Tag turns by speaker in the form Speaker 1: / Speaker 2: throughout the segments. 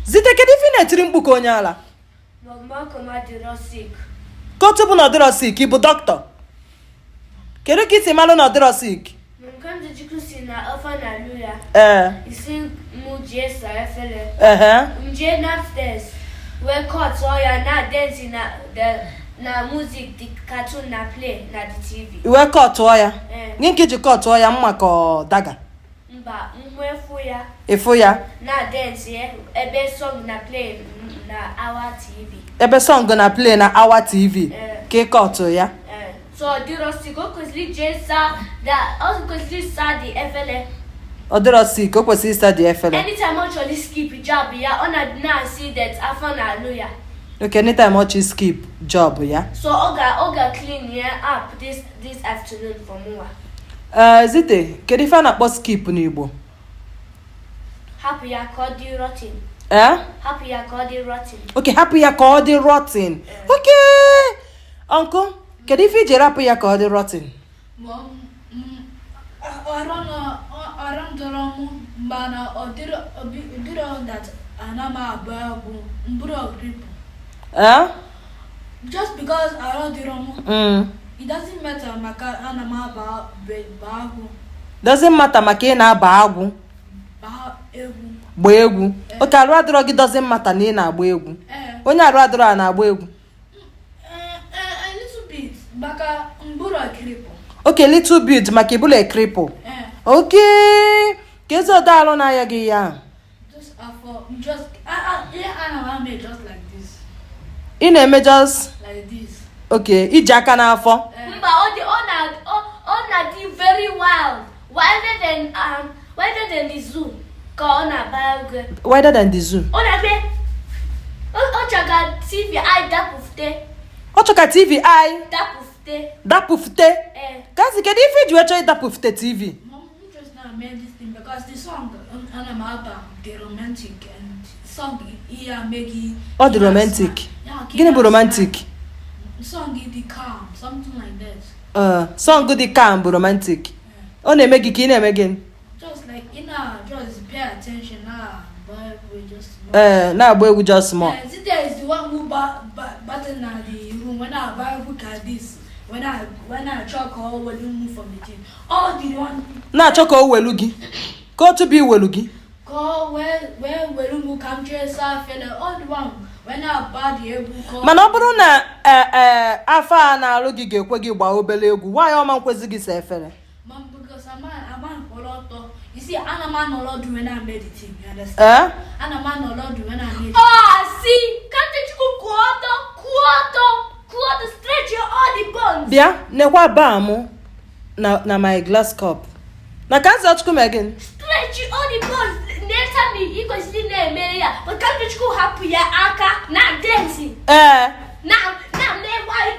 Speaker 1: Zite kedu ife na-etiri mkpu ka onye ala?
Speaker 2: Mama koma dịrọ sick.
Speaker 1: Kotu bụ na ọdịrọ sick, ị bụ dọkịta. Kedu ka isi malụ na ọdịrọ sick?
Speaker 2: Nkan jiku si na ofa na lu ya. Isi mu je sa efele. Mje upstairs. We cut ya na dance na music the cartoon na play na the TV.
Speaker 1: We cut ya. Gị nke ji cut ya mma ka daga.
Speaker 2: Mba, mwefu ya.
Speaker 1: Efu ya.
Speaker 2: Na dance ebe song na play na our TV.
Speaker 1: Ebe song na play na our TV. Ka cut ya.
Speaker 2: So dịrọ sick o kwesịrị je sa da o kwesịrị sa the efele.
Speaker 1: Ọdịrọ sick o kwesịrị sa the efele.
Speaker 2: Anytime I actually skip job ya, on a na see that afọ na alu ya.
Speaker 1: Okay, anytime I skip job ya.
Speaker 2: So oga clean ya up this afternoon for Mua.
Speaker 1: Zite, kedu ife a na-akpọ skip n'Igbo?
Speaker 2: Hapụ ya ka ọ dị rotten. Hapụ ya ka ọ dị rotten.
Speaker 1: Okay, hapụ ya ka ọ dị rotten. Okay. Uncle, kedu ife iji rapụ ya ka ọ dị rotten?
Speaker 3: I don't know, mana ọ dịrọ that anama agba mbụrụ grip. Just because I don't know, it doesn't matter maka anama agba agụ.
Speaker 1: Doesn't matter maka ị na-aba agwụ. Gba egwu. Oke arụ adịrọ gị doesn't matter na ị na-agba egwu. Onye arụ adịrọ a na-agba egwu.
Speaker 3: A little bit maka mbụrụ grip.
Speaker 1: Okay, little bit maka ibulu a cripple. Okay. Kezi ọdalụ na ya gị ya.
Speaker 3: Just I make just like this.
Speaker 1: Ị na-eme just
Speaker 3: like this.
Speaker 1: Okay, iji aka n'afọ.
Speaker 2: Mba, ọ na-dị very wild. Wider than the zoo. Ka ọ na-aba egwe.
Speaker 1: Wider than the zoo.
Speaker 2: Ọ na-eme. Ọ chọga TV I dapụfute.
Speaker 1: Ọ chọka TV I dapụfute. Kasi kedu ife iji wechọ ịdapụfute TV?
Speaker 3: Made this thing because the song Anamaba the romantic and song here make
Speaker 1: it the romantic. Gini bụ romantic?
Speaker 3: Song the calm, something like that.
Speaker 1: Song the calm bụ romantic. Ọ na-eme gị ka ị na-eme gị.
Speaker 3: Just like just pay attention but we just
Speaker 1: na-agba egwu just small.
Speaker 3: There is the one who button na the room when I buy look at this. When I chuck all when you move from the team. All the one
Speaker 1: na chọka o welu gị. Ka otu bụ iwelu gị.
Speaker 3: Go where you come chase fella all the one when I buy the egwu.
Speaker 1: Mana ọ bụrụ na afọ a na-alụ gị ga-ekwe gị gbaa obele egwu, nwaanyị ọma nkwezi gị sa efere.
Speaker 3: Mom, because I'm a lot of you see I'm a man a lot when I made the team, you understand? I'm a man a lot when I made
Speaker 2: see, can't you quarter stretch all the bones.
Speaker 1: Bịa, nekwa ba mụ na my glass cup. Na can't you come again?
Speaker 2: Stretch all the bones. Next time you go see na-eme ya, but can't you hapụ ya aka na dancing? Now me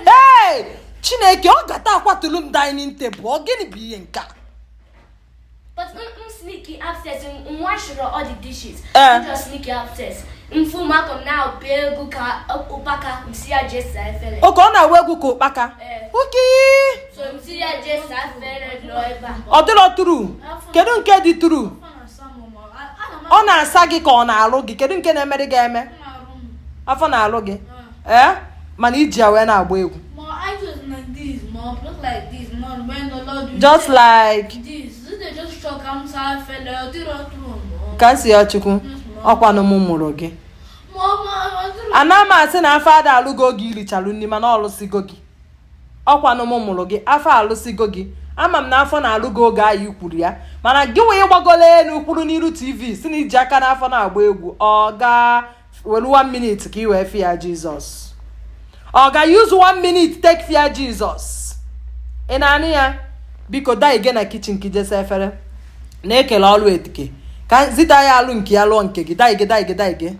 Speaker 1: Hey! Chineke, ọ gata akwatulu m dining table. Ọ gịnị bụ ihe nke a?
Speaker 2: But I'm sneaky upstairs and wash all the dishes. I'm just sneaky upstairs. Mfu makom now begu ka upaka msia jesa efele.
Speaker 1: Okay, ọ na-awa egwu ka ụkpaka. Okay.
Speaker 2: So msia jesa efele no eba.
Speaker 1: Ọ dịrọ true. Kedu nke dị true? Ọ na-asa gị ka ọ na-alụ gị. Kedu nke na-emere gị eme? Afọ na-alụ gị. Mana iji ya wee na-agba egwu.
Speaker 3: I just like this, mom. Look like this, mom. When the Lord
Speaker 1: just like
Speaker 3: this. They just shock outside fella.
Speaker 1: Ka nsi ya Chukwu. Ọkwa na mụ mụrụ gị. Ana m asị na afọ ada alụgo gị irichalụ nri mana ọlụsigo gị. Ọkwa na mụ mụrụ gị, afọ alụsigo gị. Ama m na afọ na-alụgo oge anyị kwuru ya. Mana gị wee gbagole n'ụkwụrụ n'iru TV si na iji aka n'afọ na-agba egwu. Ọ ga welu 1 minute ka i wee fịa Jizọs. Ọ ga use 1 minute take fear Jesus. Ị na-anụ ya? Biko daa ige na kitchen ka ijesa efere. Na-ekele ọlụ etike. Ka zita ya alụ nke ya lụọ nke gị. Daa ige.